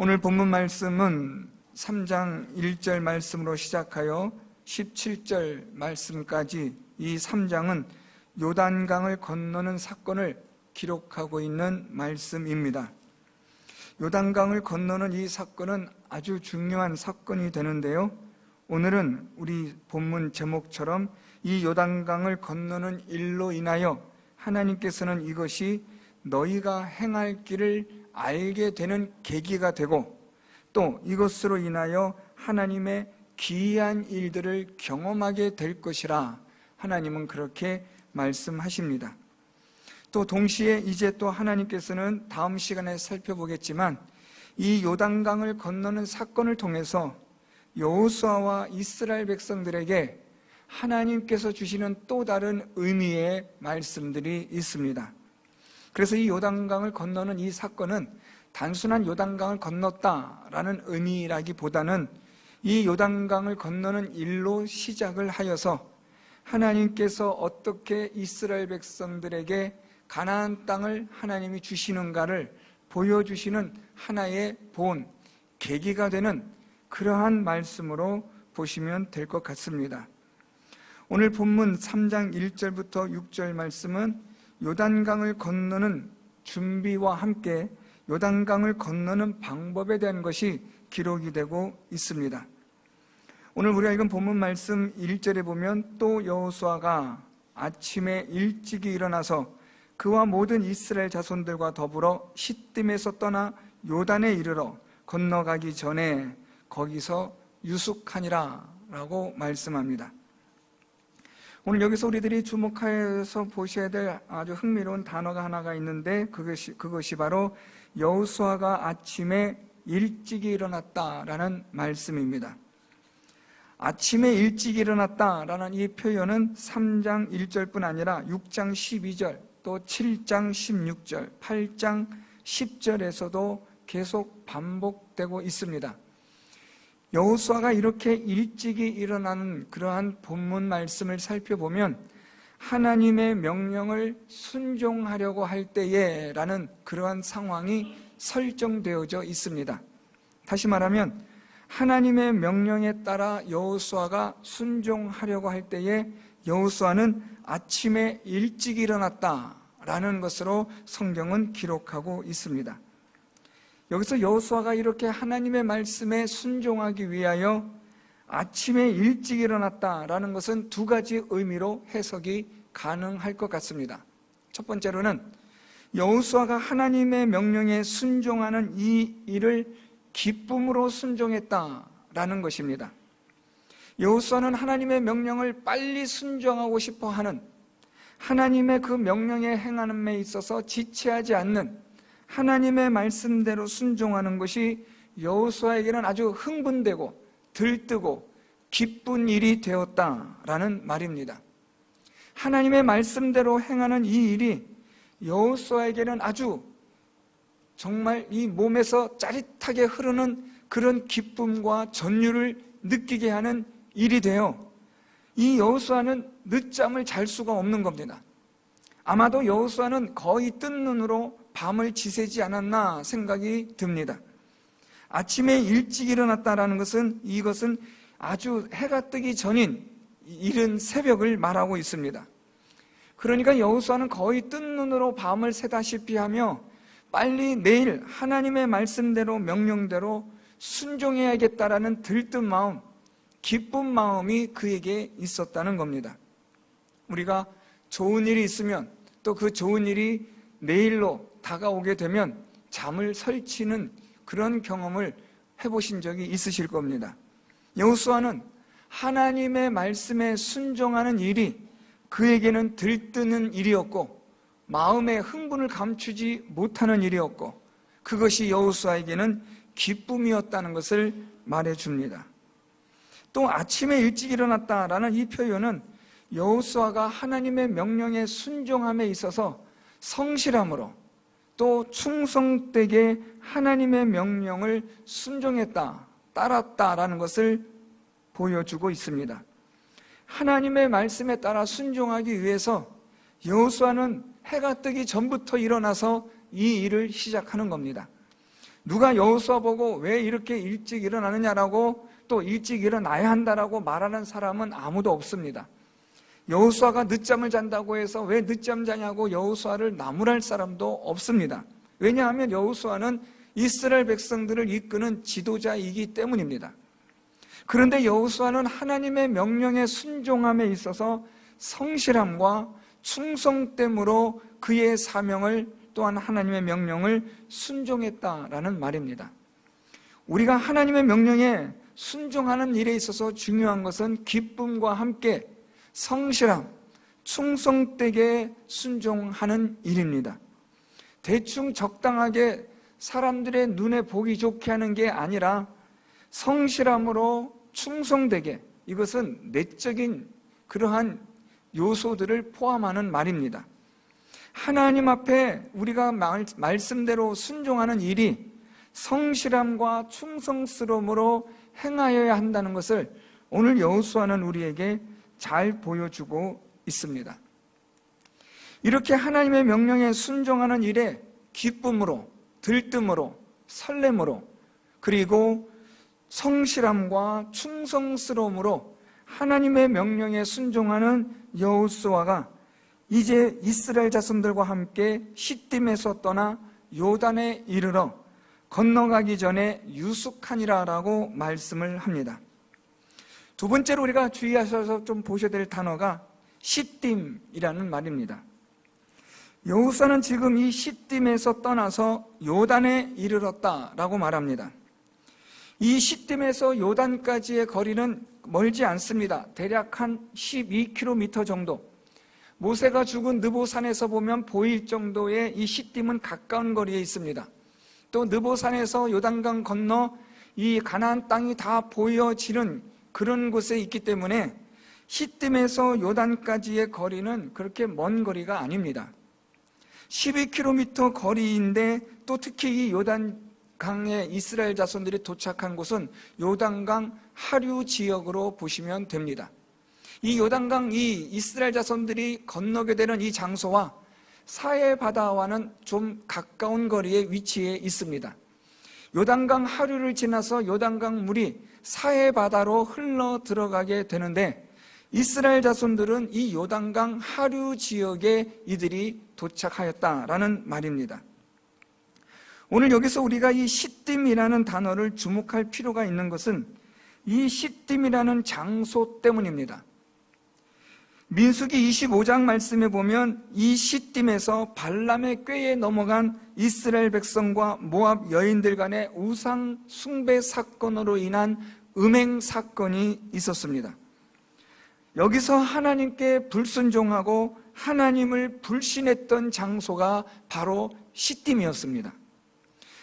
오늘 본문 말씀은 3장 1절 말씀으로 시작하여 17절 말씀까지 이 3장은 요단강을 건너는 사건을 기록하고 있는 말씀입니다. 요단강을 건너는 이 사건은 아주 중요한 사건이 되는데요, 오늘은 우리 본문 제목처럼 이 요단강을 건너는 일로 인하여 하나님께서는 이것이 너희가 행할 길을 알게 되는 계기가 되고, 또 이것으로 인하여 하나님의 기이한 일들을 경험하게 될 것이라 하나님은 그렇게 말씀하십니다. 또 동시에 이제 또 하나님께서는 다음 시간에 살펴보겠지만 이 요단강을 건너는 사건을 통해서 여호수아와 이스라엘 백성들에게 하나님께서 주시는 또 다른 의미의 말씀들이 있습니다. 그래서 이 요단강을 건너는 이 사건은 단순한 요단강을 건넜다라는 의미라기보다는 이 요단강을 건너는 일로 시작을 하여서 하나님께서 어떻게 이스라엘 백성들에게 가나안 땅을 하나님이 주시는가를 보여주시는 하나의 본, 계기가 되는 그러한 말씀으로 보시면 될 것 같습니다. 오늘 본문 3장 1절부터 6절 말씀은 요단강을 건너는 준비와 함께 요단강을 건너는 방법에 대한 것이 기록이 되고 있습니다. 오늘 우리가 읽은 본문 말씀 1절에 보면 또 여호수아가 아침에 일찍이 일어나서 그와 모든 이스라엘 자손들과 더불어 시딤에서 떠나 요단에 이르러 건너가기 전에 거기서 유숙하니라 라고 말씀합니다. 오늘 여기서 우리들이 주목해서 보셔야 될 아주 흥미로운 단어가 하나가 있는데 그것이 바로 여호수아가 아침에 일찍이 일어났다라는 말씀입니다. 아침에 일찍 일어났다라는 이 표현은 3장 1절뿐 아니라 6장 12절, 또 7장 16절, 8장 10절에서도 계속 반복되고 있습니다. 여호수아가 이렇게 일찍이 일어나는 그러한 본문 말씀을 살펴보면 하나님의 명령을 순종하려고 할 때에 라는 그러한 상황이 설정되어져 있습니다. 다시 말하면 하나님의 명령에 따라 여호수아가 순종하려고 할 때에 여호수아는 아침에 일찍 일어났다라는 것으로 성경은 기록하고 있습니다. 여기서 여호수아가 이렇게 하나님의 말씀에 순종하기 위하여 아침에 일찍 일어났다라는 것은 두 가지 의미로 해석이 가능할 것 같습니다. 첫 번째로는 여호수아가 하나님의 명령에 순종하는 이 일을 기쁨으로 순종했다라는 것입니다. 여호수아는 하나님의 명령을 빨리 순종하고 싶어하는, 하나님의 그 명령에 행함에 있어서 지체하지 않는 하나님의 말씀대로 순종하는 것이 여호수아에게는 아주 흥분되고 들뜨고 기쁜 일이 되었다라는 말입니다. 하나님의 말씀대로 행하는 이 일이 여호수아에게는 아주 정말 이 몸에서 짜릿하게 흐르는 그런 기쁨과 전율을 느끼게 하는 일이 되어 이 여호수아는 늦잠을 잘 수가 없는 겁니다. 아마도 여호수아는 거의 뜬 눈으로 밤을 지새지 않았나 생각이 듭니다. 아침에 일찍 일어났다라는 것은 이것은 아주 해가 뜨기 전인 이른 새벽을 말하고 있습니다. 그러니까 여호수아는 거의 뜬 눈으로 밤을 새다시피 하며 빨리 내일 하나님의 말씀대로 명령대로 순종해야겠다라는 들뜬 마음, 기쁜 마음이 그에게 있었다는 겁니다. 우리가 좋은 일이 있으면 또 그 좋은 일이 내일로 다가오게 되면 잠을 설치는 그런 경험을 해보신 적이 있으실 겁니다. 여호수아는 하나님의 말씀에 순종하는 일이 그에게는 들뜨는 일이었고 마음의 흥분을 감추지 못하는 일이었고 그것이 여호수아에게는 기쁨이었다는 것을 말해줍니다. 또 아침에 일찍 일어났다라는 이 표현은 여호수아가 하나님의 명령에 순종함에 있어서 성실함으로 또 충성되게 하나님의 명령을 순종했다, 따랐다라는 것을 보여주고 있습니다. 하나님의 말씀에 따라 순종하기 위해서 여호수아는 해가 뜨기 전부터 일어나서 이 일을 시작하는 겁니다. 누가 여호수아 보고 왜 이렇게 일찍 일어나느냐라고 또 일찍 일어나야 한다라고 말하는 사람은 아무도 없습니다. 여호수아가 늦잠을 잔다고 해서 왜 늦잠 자냐고 여호수아를 나무랄 사람도 없습니다. 왜냐하면 여호수아는 이스라엘 백성들을 이끄는 지도자이기 때문입니다. 그런데 여호수아는 하나님의 명령에 순종함에 있어서 성실함과 충성됨으로 그의 사명을 또한 하나님의 명령을 순종했다라는 말입니다. 우리가 하나님의 명령에 순종하는 일에 있어서 중요한 것은 기쁨과 함께 성실함, 충성되게 순종하는 일입니다. 대충 적당하게 사람들의 눈에 보기 좋게 하는 게 아니라 성실함으로 충성되게, 이것은 내적인 그러한 요소들을 포함하는 말입니다. 하나님 앞에 우리가 말씀대로 순종하는 일이 성실함과 충성스러움으로 행하여야 한다는 것을 오늘 여호수아는 우리에게 잘 보여주고 있습니다. 이렇게 하나님의 명령에 순종하는 일에 기쁨으로, 들뜸으로, 설렘으로, 그리고 성실함과 충성스러움으로 하나님의 명령에 순종하는 여호수아가 이제 이스라엘 자손들과 함께 시딤에서 떠나 요단에 이르러 건너가기 전에 유숙하니라라고 말씀을 합니다. 두 번째로 우리가 주의하셔서 좀 보셔야 될 단어가 시딤이라는 말입니다. 여호수아는 지금 이 시딤에서 떠나서 요단에 이르렀다라고 말합니다. 이 시딤에서 요단까지의 거리는 멀지 않습니다. 대략 한 12km 정도. 모세가 죽은 느보산에서 보면 보일 정도의 이 시딤은 가까운 거리에 있습니다. 또 느보산에서 요단강 건너 이 가나안 땅이 다 보여지는 그런 곳에 있기 때문에 시딤에서 요단까지의 거리는 그렇게 먼 거리가 아닙니다. 12km 거리인데 또 특히 이 요단강에 이스라엘 자손들이 도착한 곳은 요단강 하류 지역으로 보시면 됩니다. 이 요단강, 이 이스라엘 자손들이 건너게 되는 이 장소와 사해 바다와는 좀 가까운 거리에 위치해 있습니다. 요단강 하류를 지나서 요단강 물이 사해 바다로 흘러 들어가게 되는데 이스라엘 자손들은 이 요단강 하류 지역에 이들이 도착하였다라는 말입니다. 오늘 여기서 우리가 이 시딤이라는 단어를 주목할 필요가 있는 것은 이 시딤이라는 장소 때문입니다. 민수기 25장 말씀에 보면 이 시딤에서 발람의 꾀에 넘어간 이스라엘 백성과 모압 여인들 간의 우상 숭배 사건으로 인한 음행 사건이 있었습니다. 여기서 하나님께 불순종하고 하나님을 불신했던 장소가 바로 시딤이었습니다.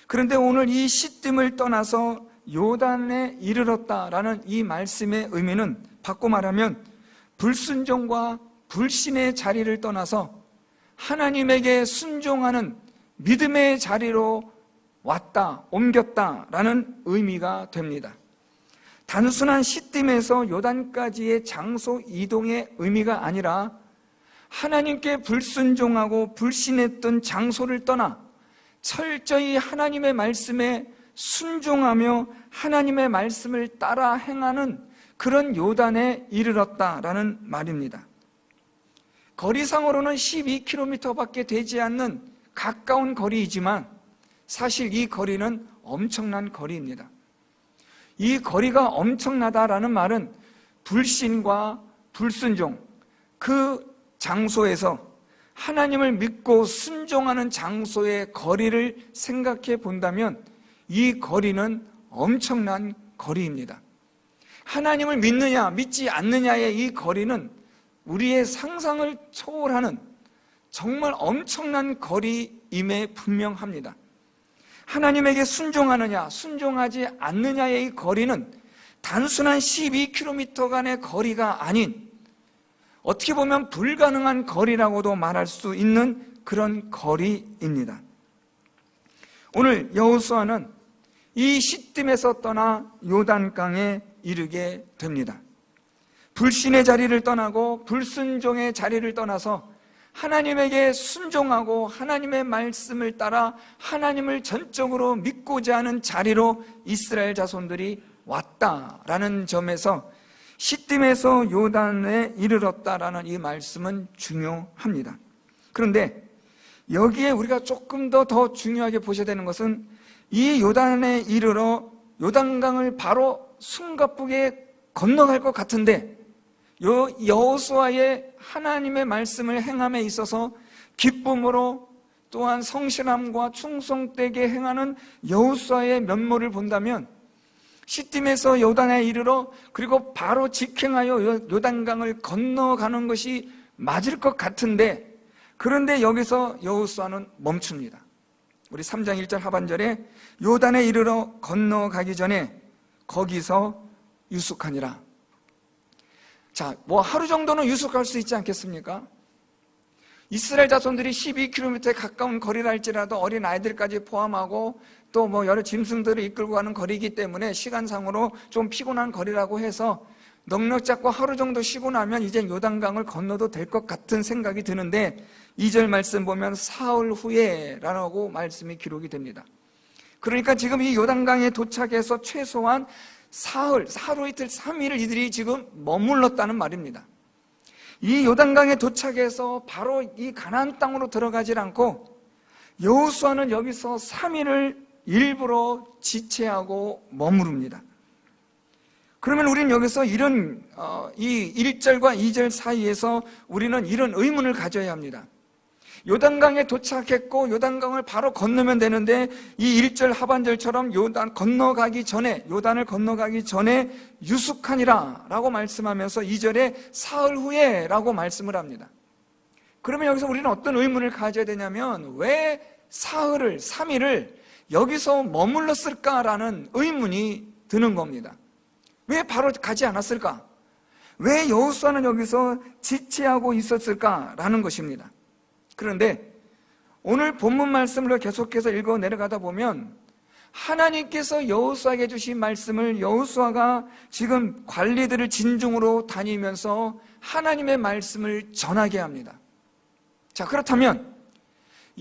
그런데 오늘 이 시딤을 떠나서 요단에 이르렀다라는 이 말씀의 의미는 바꿔 말하면 불순종과 불신의 자리를 떠나서 하나님에게 순종하는 믿음의 자리로 왔다, 옮겼다라는 의미가 됩니다. 단순한 시딤에서 요단까지의 장소 이동의 의미가 아니라 하나님께 불순종하고 불신했던 장소를 떠나 철저히 하나님의 말씀에 순종하며 하나님의 말씀을 따라 행하는 그런 요단에 이르렀다라는 말입니다. 거리상으로는 12km밖에 되지 않는 가까운 거리이지만 사실 이 거리는 엄청난 거리입니다. 이 거리가 엄청나다라는 말은 불신과 불순종, 그 장소에서 하나님을 믿고 순종하는 장소의 거리를 생각해 본다면 이 거리는 엄청난 거리입니다. 하나님을 믿느냐 믿지 않느냐의 이 거리는 우리의 상상을 초월하는 정말 엄청난 거리임에 분명합니다. 하나님에게 순종하느냐 순종하지 않느냐의 이 거리는 단순한 12km 간의 거리가 아닌 어떻게 보면 불가능한 거리라고도 말할 수 있는 그런 거리입니다. 오늘 여호수아는 이 시딤에서 떠나 요단강에 이르게 됩니다. 불신의 자리를 떠나고 불순종의 자리를 떠나서 하나님에게 순종하고 하나님의 말씀을 따라 하나님을 전적으로 믿고자 하는 자리로 이스라엘 자손들이 왔다라는 점에서 시딤에서 요단에 이르렀다라는 이 말씀은 중요합니다. 그런데 여기에 우리가 조금 더 중요하게 보셔야 되는 것은 이 요단에 이르러 요단강을 바로 숨가쁘게 건너갈 것 같은데 여호수아의 하나님의 말씀을 행함에 있어서 기쁨으로 또한 성실함과 충성되게 행하는 여호수아의 면모를 본다면 시딤에서 요단에 이르러 그리고 바로 직행하여 요단강을 건너가는 것이 맞을 것 같은데, 그런데 여기서 여호수아는 멈춥니다. 우리 3장 1절 하반절에 요단에 이르러 건너가기 전에 거기서 유숙하니라. 자, 하루 정도는 유숙할 수 있지 않겠습니까? 이스라엘 자손들이 12km에 가까운 거리라 할지라도 어린 아이들까지 포함하고 또 여러 짐승들을 이끌고 가는 거리이기 때문에 시간상으로 좀 피곤한 거리라고 해서 넉넉 잡고 하루 정도 쉬고 나면 이제 요단강을 건너도 될 것 같은 생각이 드는데 2절 말씀 보면 사흘 후에 라고 말씀이 기록이 됩니다. 그러니까 지금 이 요단강에 도착해서 최소한 사흘, 하루 이틀, 3일을 이들이 지금 머물렀다는 말입니다. 이 요단강에 도착해서 바로 이 가나안 땅으로 들어가질 않고 여호수아는 여기서 3일을 일부러 지체하고 머무릅니다. 그러면 우리는 여기서 이런 이 1절과 2절 사이에서 우리는 이런 의문을 가져야 합니다. 요단강에 도착했고 요단강을 바로 건너면 되는데 이 1절 하반절처럼 요단을 건너가기 전에 유숙하니라 라고 말씀하면서 2절에 사흘 후에 라고 말씀을 합니다. 그러면 여기서 우리는 어떤 의문을 가져야 되냐면 왜 사흘을 3일을 여기서 머물렀을까라는 의문이 드는 겁니다. 왜 바로 가지 않았을까? 왜 여호수아는 여기서 지체하고 있었을까라는 것입니다. 그런데 오늘 본문 말씀을 계속해서 읽어 내려가다 보면 하나님께서 여호수아에게 주신 말씀을 여호수아가 지금 관리들을 진중으로 다니면서 하나님의 말씀을 전하게 합니다. 자, 그렇다면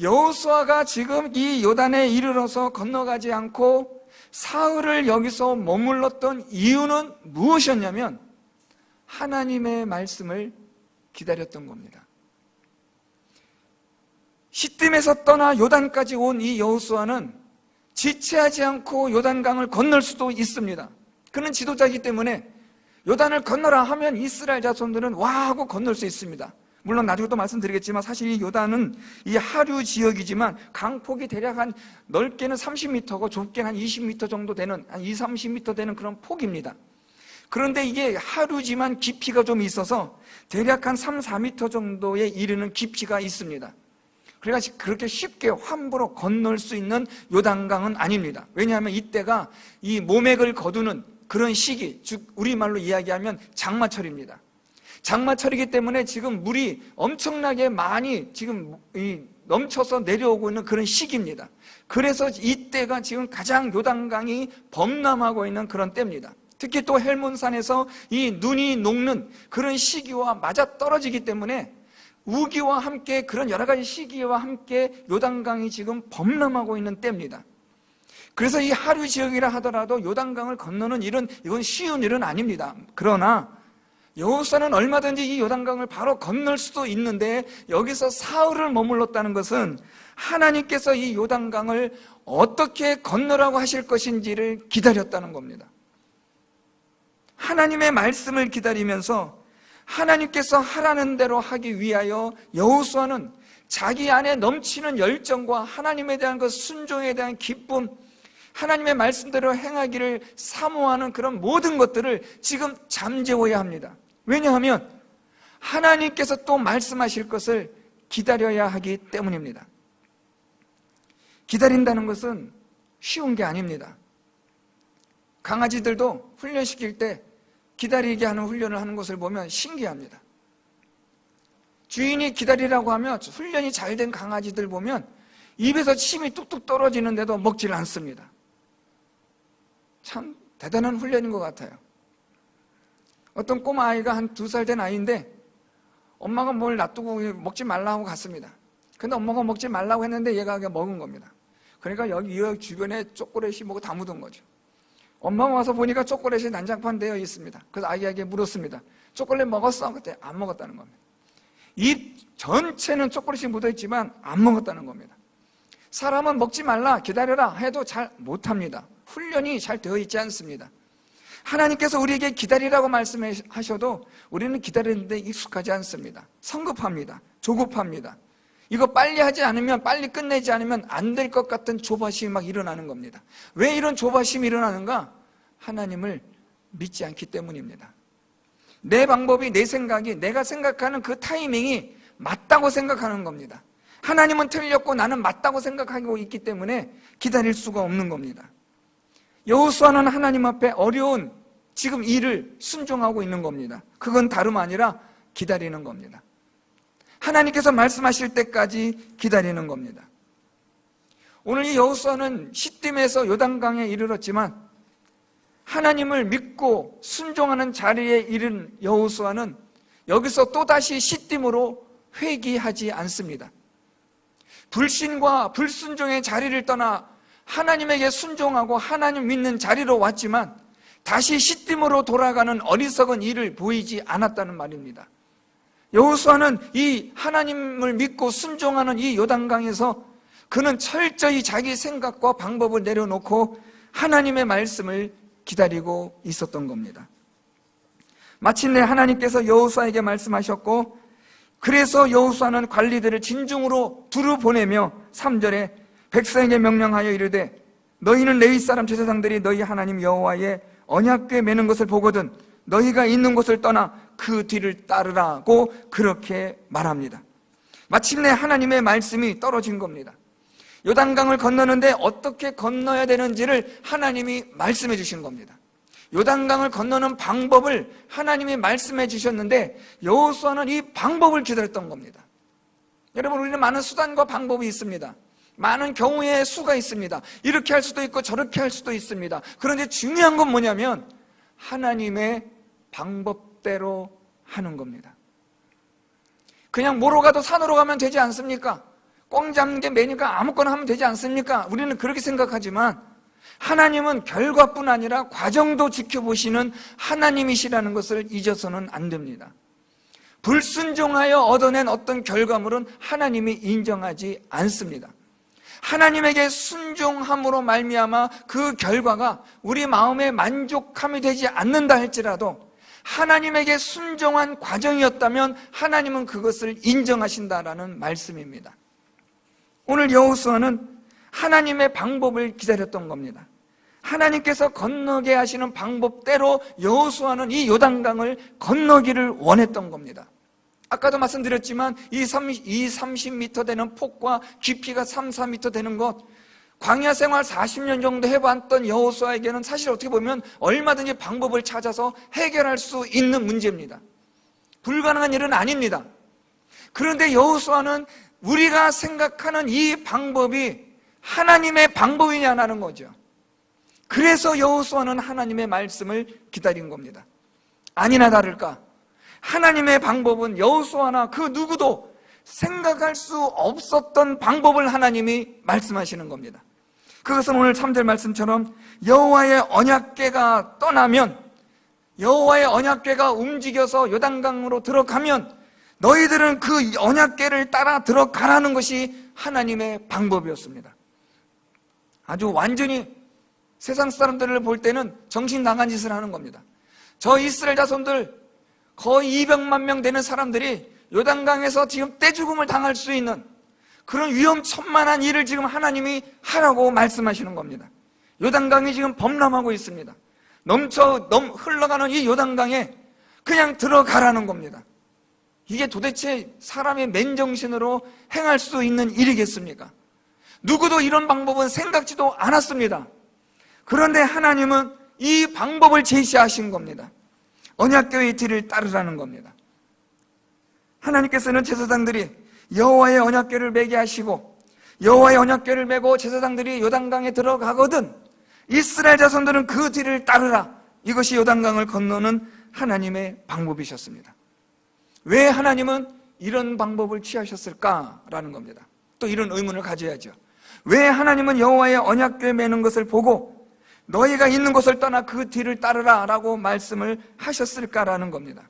여호수아가 지금 이 요단에 이르러서 건너가지 않고 사흘을 여기서 머물렀던 이유는 무엇이었냐면 하나님의 말씀을 기다렸던 겁니다. 시딤에서 떠나 요단까지 온 이 여호수아는 지체하지 않고 요단강을 건널 수도 있습니다. 그는 지도자이기 때문에 요단을 건너라 하면 이스라엘 자손들은 와 하고 건널 수 있습니다. 물론 나중에 또 말씀드리겠지만 사실 이 요단은 이 하류 지역이지만 강폭이 대략 한 넓게는 30m고 좁게는 한 20m 정도 되는 한 20-30m 되는 그런 폭입니다. 그런데 이게 하류지만 깊이가 좀 있어서 대략 한 3-4m 정도에 이르는 깊이가 있습니다. 그래서 그렇게 쉽게 함부로 건널 수 있는 요단강은 아닙니다. 왜냐하면 이때가 이 모맥을 거두는 그런 시기, 즉 우리말로 이야기하면 장마철입니다. 장마철이기 때문에 지금 물이 엄청나게 많이 지금 넘쳐서 내려오고 있는 그런 시기입니다. 그래서 이때가 지금 가장 요단강이 범람하고 있는 그런 때입니다. 특히 또 헬몬산에서 이 눈이 녹는 그런 시기와 맞아 떨어지기 때문에 우기와 함께 그런 여러 가지 시기와 함께 요단강이 지금 범람하고 있는 때입니다. 그래서 이 하류 지역이라 하더라도 요단강을 건너는 일은 이건 쉬운 일은 아닙니다. 그러나 여호수아는 얼마든지 이 요단강을 바로 건널 수도 있는데 여기서 사흘을 머물렀다는 것은 하나님께서 이 요단강을 어떻게 건너라고 하실 것인지를 기다렸다는 겁니다. 하나님의 말씀을 기다리면서 하나님께서 하라는 대로 하기 위하여 여호수아는 자기 안에 넘치는 열정과 하나님에 대한 그 순종에 대한 기쁨, 하나님의 말씀대로 행하기를 사모하는 그런 모든 것들을 지금 잠재워야 합니다. 왜냐하면 하나님께서 또 말씀하실 것을 기다려야 하기 때문입니다. 기다린다는 것은 쉬운 게 아닙니다. 강아지들도 훈련시킬 때 기다리게 하는 훈련을 하는 것을 보면 신기합니다. 주인이 기다리라고 하면 훈련이 잘 된 강아지들 보면 입에서 침이 뚝뚝 떨어지는데도 먹질 않습니다. 참 대단한 훈련인 것 같아요. 어떤 꼬마 아이가 한 2살 된 아이인데 엄마가 뭘 놔두고 먹지 말라고 갔습니다. 근데 엄마가 먹지 말라고 했는데 얘가 그냥 먹은 겁니다. 그러니까 여기 주변에 초콜릿이 뭐고 다 묻은 거죠. 엄마가 와서 보니까 초콜릿이 난장판 되어 있습니다. 그래서 아이에게 물었습니다. 초콜릿 먹었어? 그때 안 먹었다는 겁니다. 입 전체는 초콜릿이 묻어있지만 안 먹었다는 겁니다. 사람은 먹지 말라, 기다려라 해도 잘 못합니다. 훈련이 잘 되어 있지 않습니다. 하나님께서 우리에게 기다리라고 말씀하셔도 우리는 기다리는데 익숙하지 않습니다. 성급합니다. 조급합니다. 이거 빨리 하지 않으면, 빨리 끝내지 않으면 안 될 것 같은 조바심이 막 일어나는 겁니다. 왜 이런 조바심이 일어나는가? 하나님을 믿지 않기 때문입니다. 내 방법이, 내 생각이, 내가 생각하는 그 타이밍이 맞다고 생각하는 겁니다. 하나님은 틀렸고 나는 맞다고 생각하고 있기 때문에 기다릴 수가 없는 겁니다. 여호수아는 하나님 앞에 어려운 지금 일을 순종하고 있는 겁니다. 그건 다름 아니라 기다리는 겁니다. 하나님께서 말씀하실 때까지 기다리는 겁니다. 오늘 이 여호수아는 시딤에서 요단강에 이르렀지만 하나님을 믿고 순종하는 자리에 이른 여호수아는 여기서 또다시 시딤으로 회귀하지 않습니다. 불신과 불순종의 자리를 떠나 하나님에게 순종하고 하나님 믿는 자리로 왔지만 다시 시딤으로 돌아가는 어리석은 일을 보이지 않았다는 말입니다. 여호수아는 이 하나님을 믿고 순종하는 이 요단강에서 그는 철저히 자기 생각과 방법을 내려놓고 하나님의 말씀을 기다리고 있었던 겁니다. 마침내 하나님께서 여호수아에게 말씀하셨고 그래서 여호수아는 관리들을 진중으로 두루 보내며 3절에 백성에게 명령하여 이르되 너희는 레위 사람 제사장들이 너희 하나님 여호와의 언약궤 매는 것을 보거든 너희가 있는 곳을 떠나 그 뒤를 따르라고 그렇게 말합니다. 마침내 하나님의 말씀이 떨어진 겁니다. 요단강을 건너는데 어떻게 건너야 되는지를 하나님이 말씀해 주신 겁니다. 요단강을 건너는 방법을 하나님이 말씀해 주셨는데 여호수아는 이 방법을 기다렸던 겁니다. 여러분, 우리는 많은 수단과 방법이 있습니다. 많은 경우의 수가 있습니다. 이렇게 할 수도 있고 저렇게 할 수도 있습니다. 그런데 중요한 건 뭐냐면 하나님의 방법대로 하는 겁니다. 그냥 뭐로 가도 산으로 가면 되지 않습니까? 꽝 잡는 게 매니까 아무거나 하면 되지 않습니까? 우리는 그렇게 생각하지만 하나님은 결과뿐 아니라 과정도 지켜보시는 하나님이시라는 것을 잊어서는 안 됩니다. 불순종하여 얻어낸 어떤 결과물은 하나님이 인정하지 않습니다. 하나님에게 순종함으로 말미암아 그 결과가 우리 마음에 만족함이 되지 않는다 할지라도 하나님에게 순종한 과정이었다면 하나님은 그것을 인정하신다라는 말씀입니다. 오늘 여호수아는 하나님의 방법을 기다렸던 겁니다. 하나님께서 건너게 하시는 방법대로 여호수아는 이 요단강을 건너기를 원했던 겁니다. 아까도 말씀드렸지만 이 30m 되는 폭과 깊이가 4m 되는 것, 광야 생활 40년 정도 해봤던 여호수아에게는 사실 어떻게 보면 얼마든지 방법을 찾아서 해결할 수 있는 문제입니다. 불가능한 일은 아닙니다. 그런데 여호수아는 우리가 생각하는 이 방법이 하나님의 방법이냐는 거죠. 그래서 여호수아는 하나님의 말씀을 기다린 겁니다. 아니나 다를까 하나님의 방법은 여호수아나 그 누구도 생각할 수 없었던 방법을 하나님이 말씀하시는 겁니다. 그것은 오늘 3절 말씀처럼 여호와의 언약궤가 떠나면, 여호와의 언약궤가 움직여서 요단강으로 들어가면 너희들은 그 언약궤를 따라 들어가라는 것이 하나님의 방법이었습니다. 아주 완전히 세상 사람들을 볼 때는 정신 나간 짓을 하는 겁니다. 저 이스라엘 자손들 거의 200만 명 되는 사람들이 요단강에서 지금 떼죽음을 당할 수 있는 그런 위험천만한 일을 지금 하나님이 하라고 말씀하시는 겁니다. 요단강이 지금 범람하고 있습니다. 흘러가는 이 요단강에 그냥 들어가라는 겁니다. 이게 도대체 사람의 맨정신으로 행할 수 있는 일이겠습니까? 누구도 이런 방법은 생각지도 않았습니다. 그런데 하나님은 이 방법을 제시하신 겁니다. 언약궤의 뒤를 따르라는 겁니다. 하나님께서는 제사장들이 여호와의 언약궤를 매게 하시고 여호와의 언약궤를 메고 제사장들이 요단강에 들어가거든 이스라엘 자손들은 그 뒤를 따르라. 이것이 요단강을 건너는 하나님의 방법이셨습니다. 왜 하나님은 이런 방법을 취하셨을까라는 겁니다. 또 이런 의문을 가져야죠. 왜 하나님은 여호와의 언약궤 매는 것을 보고 너희가 있는 곳을 떠나 그 뒤를 따르라 라고 말씀을 하셨을까라는 겁니다.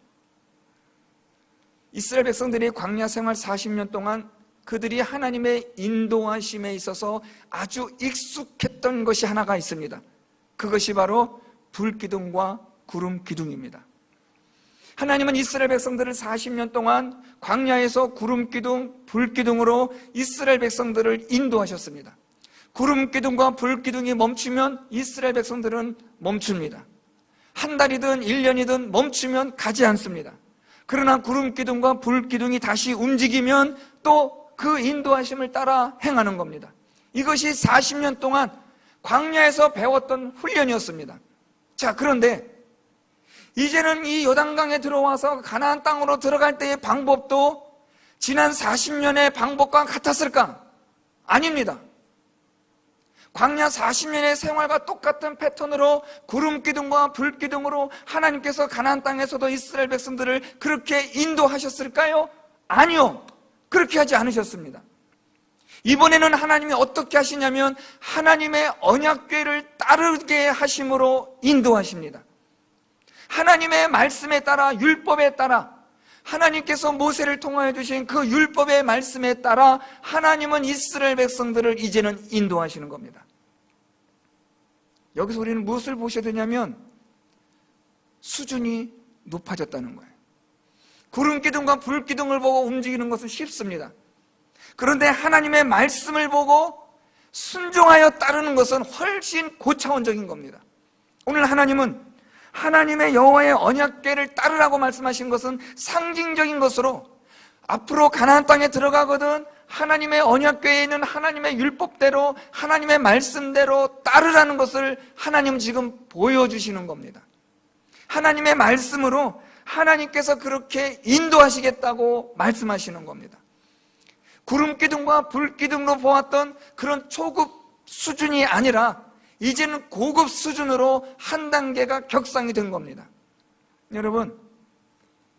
이스라엘 백성들이 광야 생활 40년 동안 그들이 하나님의 인도하심에 있어서 아주 익숙했던 것이 하나가 있습니다. 그것이 바로 불기둥과 구름기둥입니다. 하나님은 이스라엘 백성들을 40년 동안 광야에서 구름기둥, 불기둥으로 이스라엘 백성들을 인도하셨습니다. 구름기둥과 불기둥이 멈추면 이스라엘 백성들은 멈춥니다. 한 달이든 1년이든 멈추면 가지 않습니다. 그러나 구름기둥과 불기둥이 다시 움직이면 또 그 인도하심을 따라 행하는 겁니다. 이것이 40년 동안 광야에서 배웠던 훈련이었습니다. 자, 그런데 이제는 이 요단강에 들어와서 가나안 땅으로 들어갈 때의 방법도 지난 40년의 방법과 같았을까? 아닙니다. 광야 40년의 생활과 똑같은 패턴으로 구름기둥과 불기둥으로 하나님께서 가나안 땅에서도 이스라엘 백성들을 그렇게 인도하셨을까요? 아니요. 그렇게 하지 않으셨습니다. 이번에는 하나님이 어떻게 하시냐면 하나님의 언약궤를 따르게 하심으로 인도하십니다. 하나님의 말씀에 따라, 율법에 따라, 하나님께서 모세를 통하여 주신 그 율법의 말씀에 따라 하나님은 이스라엘 백성들을 이제는 인도하시는 겁니다. 여기서 우리는 무엇을 보셔야 되냐면 수준이 높아졌다는 거예요. 구름기둥과 불기둥을 보고 움직이는 것은 쉽습니다. 그런데 하나님의 말씀을 보고 순종하여 따르는 것은 훨씬 고차원적인 겁니다. 오늘 하나님은 하나님의 여호와의 언약궤를 따르라고 말씀하신 것은 상징적인 것으로 앞으로 가나안 땅에 들어가거든 하나님의 언약궤에 있는 하나님의 율법대로 하나님의 말씀대로 따르라는 것을 하나님은 지금 보여주시는 겁니다. 하나님의 말씀으로 하나님께서 그렇게 인도하시겠다고 말씀하시는 겁니다. 구름기둥과 불기둥으로 보았던 그런 초급 수준이 아니라 이제는 고급 수준으로 한 단계가 격상이 된 겁니다. 여러분,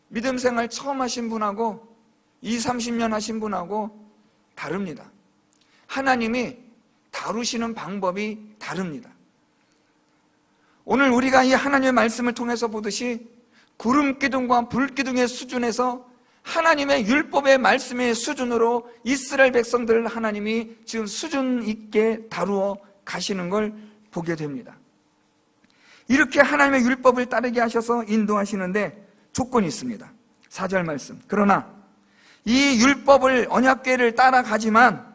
믿음 생활 처음 하신 분하고 20, 30년 하신 분하고 다릅니다. 하나님이 다루시는 방법이 다릅니다. 오늘 우리가 이 하나님의 말씀을 통해서 보듯이 구름기둥과 불기둥의 수준에서 하나님의 율법의 말씀의 수준으로 이스라엘 백성들을 하나님이 지금 수준 있게 다루어 가시는 걸 보게 됩니다. 이렇게 하나님의 율법을 따르게 하셔서 인도하시는데 조건이 있습니다. 4절 말씀. 그러나 이 율법을 언약궤를 따라가지만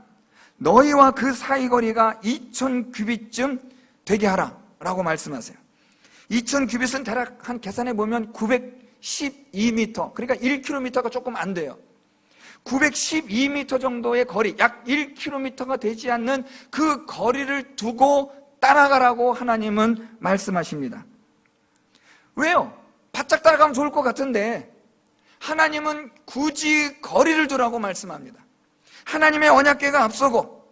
너희와 그 사이 거리가 2000규빗쯤 되게 하라 라고 말씀하세요. 2000규빗은 대략 한 계산해 보면 912m, 그러니까 1km가 조금 안 돼요. 912m 정도의 거리, 약 1km가 되지 않는 그 거리를 두고 따라가라고 하나님은 말씀하십니다. 왜요? 바짝 따라가면 좋을 것 같은데 하나님은 굳이 거리를 두라고 말씀합니다. 하나님의 언약궤가 앞서고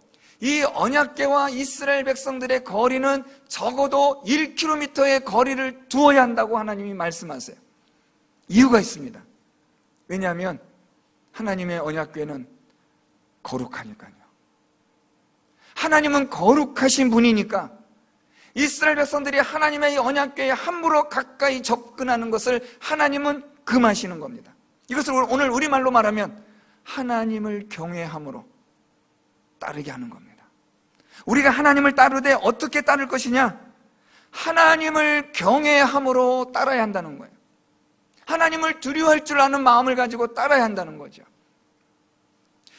이 언약궤와 이스라엘 백성들의 거리는 적어도 1km의 거리를 두어야 한다고 하나님이 말씀하세요. 이유가 있습니다. 왜냐하면 하나님의 언약궤는 거룩하니까요. 하나님은 거룩하신 분이니까 이스라엘 백성들이 하나님의 언약궤에 함부로 가까이 접근하는 것을 하나님은 금하시는 겁니다. 이것을 오늘 우리말로 말하면 하나님을 경외함으로 따르게 하는 겁니다. 우리가 하나님을 따르되 어떻게 따를 것이냐? 하나님을 경외함으로 따라야 한다는 거예요. 하나님을 두려워할 줄 아는 마음을 가지고 따라야 한다는 거죠.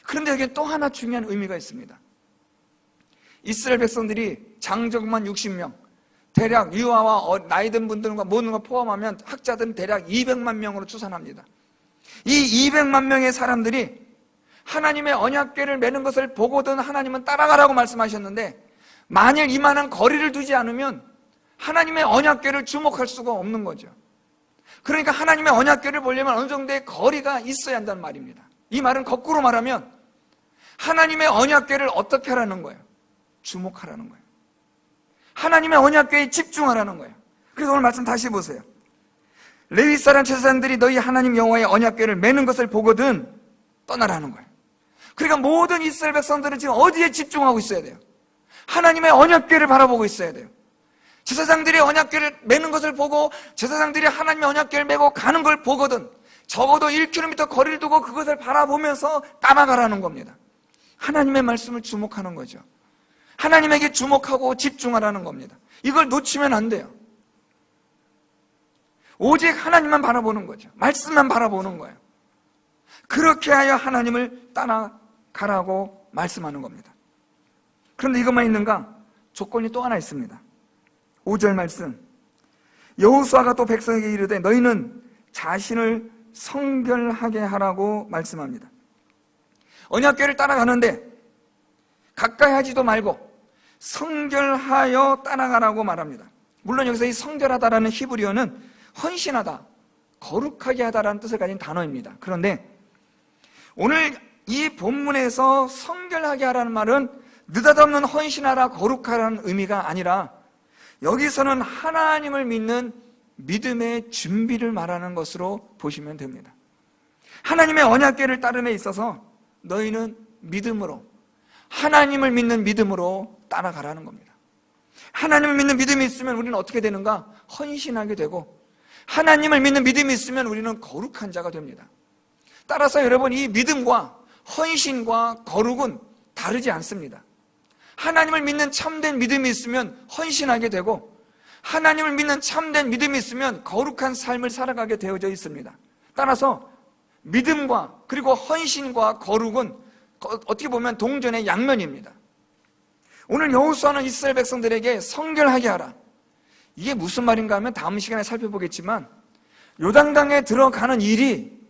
그런데 여기에 또 하나 중요한 의미가 있습니다. 이스라엘 백성들이 장정만 60명, 대략 유아와 나이 든 분들과 모든 걸 포함하면 학자들은 대략 200만 명으로 추산합니다. 이 200만 명의 사람들이 하나님의 언약궤를 매는 것을 보고든 하나님은 따라가라고 말씀하셨는데 만일 이만한 거리를 두지 않으면 하나님의 언약궤를 주목할 수가 없는 거죠. 그러니까 하나님의 언약궤를 보려면 어느 정도의 거리가 있어야 한다는 말입니다. 이 말은 거꾸로 말하면 하나님의 언약궤를 어떻게 하라는 거예요? 주목하라는 거예요. 하나님의 언약궤에 집중하라는 거예요. 그래서 오늘 말씀 다시 보세요. 레위 사람 제사장들이 너희 하나님 여호와의 언약궤를 매는 것을 보거든 떠나라는 거예요. 그러니까 모든 이스라엘 백성들은 지금 어디에 집중하고 있어야 돼요? 하나님의 언약궤를 바라보고 있어야 돼요. 제사장들이 언약궤를 매는 것을 보고 제사장들이 하나님의 언약궤를 메고 가는 걸 보거든 적어도 1km 거리를 두고 그것을 바라보면서 따라가라는 겁니다. 하나님의 말씀을 주목하는 거죠. 하나님에게 주목하고 집중하라는 겁니다. 이걸 놓치면 안 돼요. 오직 하나님만 바라보는 거죠. 말씀만 바라보는 거예요. 그렇게 하여 하나님을 따라가라고 말씀하는 겁니다. 그런데 이것만 있는가? 조건이 또 하나 있습니다. 5절 말씀, 여호수아가 또 백성에게 이르되 너희는 자신을 성결하게 하라고 말씀합니다. 언약궤를 따라가는데 가까이 하지도 말고 성결하여 따라가라고 말합니다. 물론 여기서 이 성결하다라는 히브리어는 헌신하다, 거룩하게 하다라는 뜻을 가진 단어입니다. 그런데 오늘 이 본문에서 성결하게 하라는 말은 느닷없는 헌신하라, 거룩하라는 의미가 아니라 여기서는 하나님을 믿는 믿음의 준비를 말하는 것으로 보시면 됩니다. 하나님의 언약궤를 따름에 있어서 너희는 믿음으로, 하나님을 믿는 믿음으로 따라가라는 겁니다. 하나님을 믿는 믿음이 있으면 우리는 어떻게 되는가? 헌신하게 되고, 하나님을 믿는 믿음이 있으면 우리는 거룩한 자가 됩니다. 따라서 여러분, 이 믿음과 헌신과 거룩은 다르지 않습니다. 하나님을 믿는 참된 믿음이 있으면 헌신하게 되고, 하나님을 믿는 참된 믿음이 있으면 거룩한 삶을 살아가게 되어져 있습니다. 따라서 믿음과 그리고 헌신과 거룩은 어떻게 보면 동전의 양면입니다. 오늘 여호수아는 이스라엘 백성들에게 성결하게 하라. 이게 무슨 말인가 하면 다음 시간에 살펴보겠지만 요단강에 들어가는 일이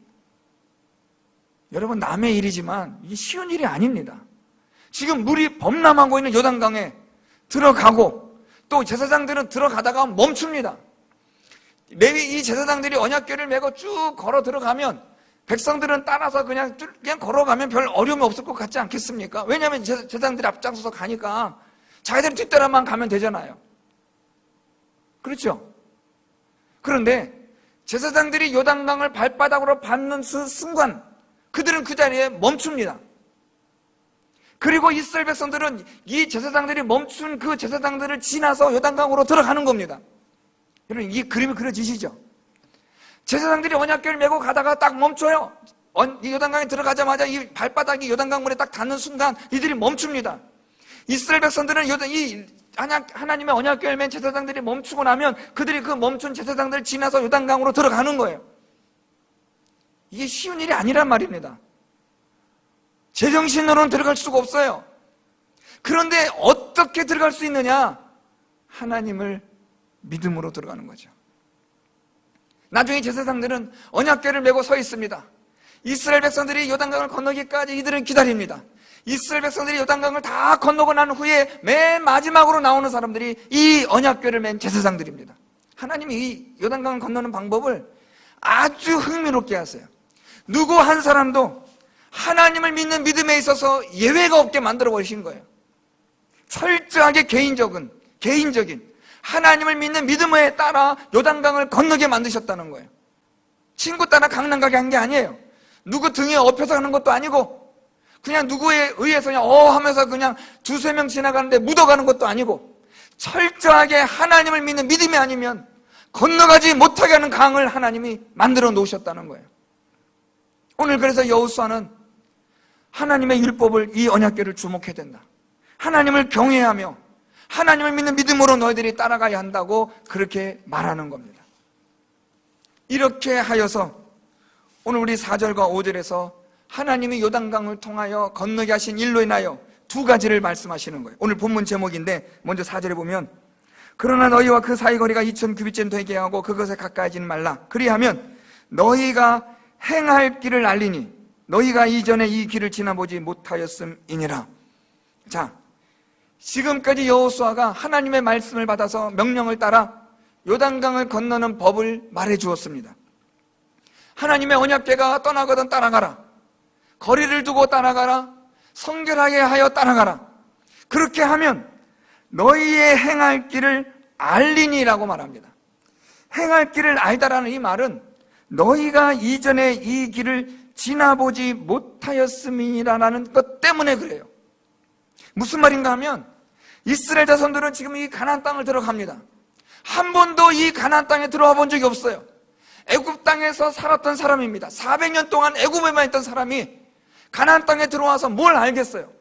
여러분 남의 일이지만 이게 쉬운 일이 아닙니다. 지금 물이 범람하고 있는 요단강에 들어가고 또 제사장들은 들어가다가 멈춥니다. 레위 이 제사장들이 언약궤를 메고 쭉 걸어 들어가면 백성들은 따라서 그냥 걸어가면 별 어려움이 없을 것 같지 않겠습니까? 왜냐하면 제사장들이 앞장서서 가니까 자기들 뒷따라만 가면 되잖아요. 그렇죠? 그런데 제사장들이 요단강을 발바닥으로 밟는 순간 그들은 그 자리에 멈춥니다. 그리고 이스라엘 백성들은 이 제사장들이 멈춘 그 제사장들을 지나서 요단강으로 들어가는 겁니다. 여러분, 이 그림이 그려지시죠? 제사장들이 언약궤를 메고 가다가 딱 멈춰요. 이 요단강에 들어가자마자 이 발바닥이 요단강 물에 딱 닿는 순간 이들이 멈춥니다. 이스라엘 백성들은 이 하나님의 언약궤를 맨 제사장들이 멈추고 나면 그들이 그 멈춘 제사장들을 지나서 요단강으로 들어가는 거예요. 이게 쉬운 일이 아니란 말입니다. 제정신으로는 들어갈 수가 없어요. 그런데 어떻게 들어갈 수 있느냐? 하나님을 믿음으로 들어가는 거죠. 나중에 제사장들은 언약궤를 메고 서 있습니다. 이스라엘 백성들이 요단강을 건너기까지 이들은 기다립니다. 이스라엘 백성들이 요단강을 다 건너고 난 후에 맨 마지막으로 나오는 사람들이 이 언약궤를 맨 제사장들입니다. 하나님이 이 요단강을 건너는 방법을 아주 흥미롭게 하세요. 누구 한 사람도 하나님을 믿는 믿음에 있어서 예외가 없게 만들어 버리신 거예요. 철저하게 개인적인 하나님을 믿는 믿음에 따라 요단강을 건너게 만드셨다는 거예요. 친구 따라 강남 가게 한 게 아니에요. 누구 등에 업혀서 가는 것도 아니고 그냥 누구에 의해서 그냥 하면서 그냥 두세 명 지나가는데 묻어가는 것도 아니고 철저하게 하나님을 믿는 믿음이 아니면 건너가지 못하게 하는 강을 하나님이 만들어 놓으셨다는 거예요. 오늘 그래서 여호수아는 하나님의 율법을, 이 언약궤를 주목해야 된다. 하나님을 경외하며 하나님을 믿는 믿음으로 너희들이 따라가야 한다고 그렇게 말하는 겁니다. 이렇게 하여서 오늘 우리 4절과 5절에서 하나님이 요단강을 통하여 건너게 하신 일로 인하여 두 가지를 말씀하시는 거예요. 오늘 본문 제목인데 먼저 4절에 보면 그러나 너희와 그 사이 거리가 2000규빗쯤 되게 하고 그것에 가까이지는 말라. 그리하면 너희가 행할 길을 알리니 너희가 이전에 이 길을 지나보지 못하였음이니라. 자, 지금까지 여호수아가 하나님의 말씀을 받아서 명령을 따라 요단강을 건너는 법을 말해 주었습니다. 하나님의 언약궤가 떠나거든 따라가라. 거리를 두고 따라가라. 성결하게 하여 따라가라. 그렇게 하면 너희의 행할 길을 알리니라고 말합니다. 행할 길을 알다라는 이 말은 너희가 이전에 이 길을 지나보지 못하였음이라는 것 때문에 그래요. 무슨 말인가 하면 이스라엘 자손들은 지금 이 가나안 땅을 들어갑니다. 한 번도 이 가나안 땅에 들어와 본 적이 없어요. 애굽 땅에서 살았던 사람입니다. 400년 동안 애굽에만 있던 사람이 가나안 땅에 들어와서 뭘 알겠어요?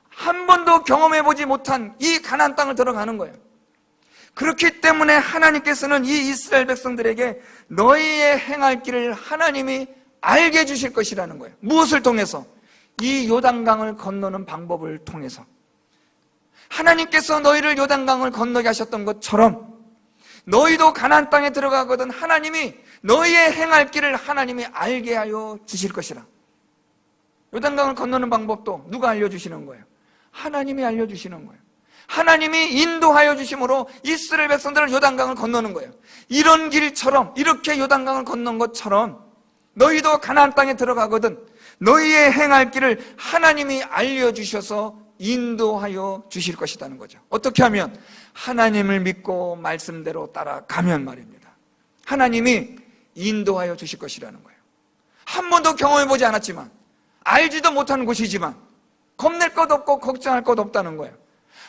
한 번도 경험해보지 못한 이 가나안 땅을 들어가는 거예요. 그렇기 때문에 하나님께서는 이 이스라엘 백성들에게 너희의 행할 길을 하나님이 알게 해주실 것이라는 거예요. 무엇을 통해서? 이 요단강을 건너는 방법을 통해서. 하나님께서 너희를 요단강을 건너게 하셨던 것처럼 너희도 가나안 땅에 들어가거든 하나님이 너희의 행할 길을 하나님이 알게 하여 주실 것이라. 요단강을 건너는 방법도 누가 알려주시는 거예요? 하나님이 알려주시는 거예요. 하나님이 인도하여 주심으로 이스라엘 백성들은 요단강을 건너는 거예요. 이런 길처럼, 이렇게 요단강을 건넌 것처럼 너희도 가나안 땅에 들어가거든 너희의 행할 길을 하나님이 알려주셔서 인도하여 주실 것이라는 거죠. 어떻게 하면? 하나님을 믿고 말씀대로 따라가면 말입니다. 하나님이 인도하여 주실 것이라는 거예요. 한 번도 경험해보지 않았지만, 알지도 못하는 곳이지만 겁낼 것 없고 걱정할 것 없다는 거예요.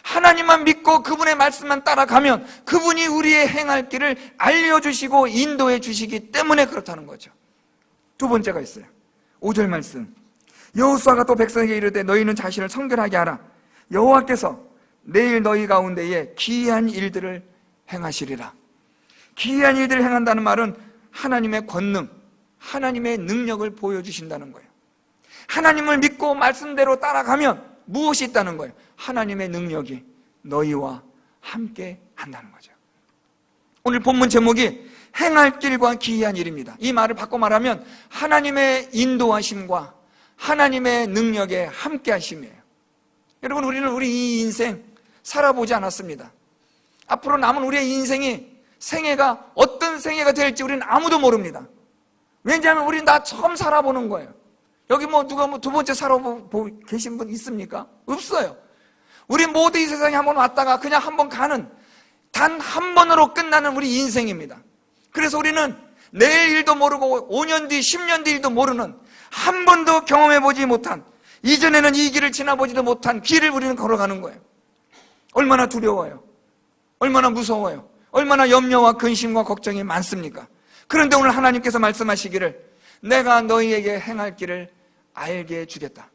하나님만 믿고 그분의 말씀만 따라가면 그분이 우리의 행할 길을 알려주시고 인도해 주시기 때문에 그렇다는 거죠. 두 번째가 있어요. 5절 말씀. 여호수아가 또 백성에게 이르되 너희는 자신을 성결하게 하라. 여호와께서 내일 너희 가운데에 기이한 일들을 행하시리라. 기이한 일들을 행한다는 말은 하나님의 권능, 하나님의 능력을 보여주신다는 거예요. 하나님을 믿고 말씀대로 따라가면 무엇이 있다는 거예요? 하나님의 능력이 너희와 함께 한다는 거죠. 오늘 본문 제목이 행할 길과 기이한 일입니다. 이 말을 바꿔 말하면 하나님의 인도하심과 하나님의 능력에 함께 하심이에요. 여러분, 우리는 우리 이 인생 살아보지 않았습니다. 앞으로 남은 우리의 인생이 생애가 어떤 생애가 될지 우리는 아무도 모릅니다. 왜냐하면 우리는 다 처음 살아보는 거예요. 여기 누가 두 번째 살아보고 계신 분 있습니까? 없어요. 우리 모두 이 세상에 한번 왔다가 그냥 한번 가는, 단 한 번으로 끝나는 우리 인생입니다. 그래서 우리는 내일 일도 모르고 5년 뒤, 10년 뒤 일도 모르는, 한 번도 경험해보지 못한, 이전에는 이 길을 지나보지도 못한 길을 우리는 걸어가는 거예요. 얼마나 두려워요. 얼마나 무서워요. 얼마나 염려와 근심과 걱정이 많습니까? 그런데 오늘 하나님께서 말씀하시기를 내가 너희에게 행할 길을 알게 해주겠다.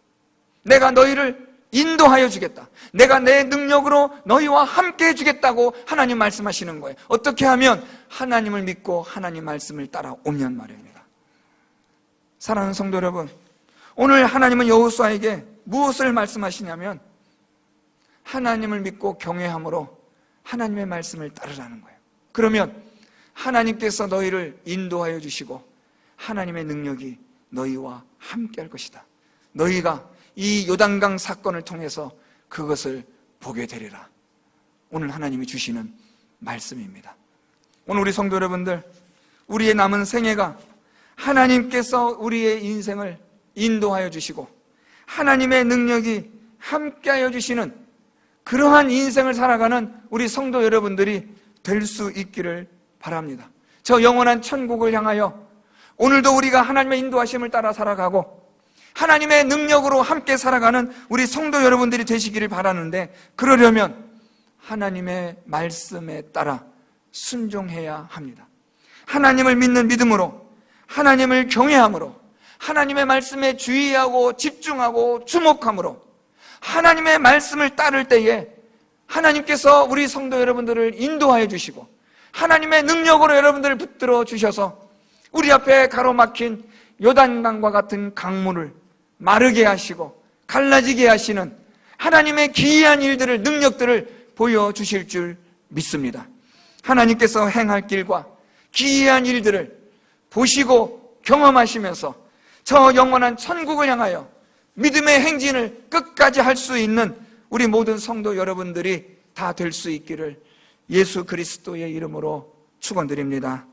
내가 너희를 인도하여 주겠다. 내가 내 능력으로 너희와 함께 해주겠다고 하나님 말씀하시는 거예요. 어떻게 하면? 하나님을 믿고 하나님 말씀을 따라오면 말입니다. 사랑하는 성도 여러분, 오늘 하나님은 여호수아에게 무엇을 말씀하시냐면 하나님을 믿고 경외함으로 하나님의 말씀을 따르라는 거예요. 그러면 하나님께서 너희를 인도하여 주시고 하나님의 능력이 너희와 함께 할 것이다. 너희가 이 요단강 사건을 통해서 그것을 보게 되리라. 오늘 하나님이 주시는 말씀입니다. 오늘 우리 성도 여러분들, 우리의 남은 생애가 하나님께서 우리의 인생을 인도하여 주시고 하나님의 능력이 함께하여 주시는 그러한 인생을 살아가는 우리 성도 여러분들이 될 수 있기를 바랍니다. 저 영원한 천국을 향하여 오늘도 우리가 하나님의 인도하심을 따라 살아가고 하나님의 능력으로 함께 살아가는 우리 성도 여러분들이 되시기를 바라는데, 그러려면 하나님의 말씀에 따라 순종해야 합니다. 하나님을 믿는 믿음으로, 하나님을 경외함으로, 하나님의 말씀에 주의하고 집중하고 주목함으로 하나님의 말씀을 따를 때에 하나님께서 우리 성도 여러분들을 인도하여 주시고 하나님의 능력으로 여러분들을 붙들어 주셔서 우리 앞에 가로막힌 요단강과 같은 강물을 마르게 하시고 갈라지게 하시는 하나님의 기이한 일들을, 능력들을 보여주실 줄 믿습니다. 하나님께서 행할 길과 기이한 일들을 보시고 경험하시면서 저 영원한 천국을 향하여 믿음의 행진을 끝까지 할 수 있는 우리 모든 성도 여러분들이 다 될 수 있기를 예수 그리스도의 이름으로 축원드립니다.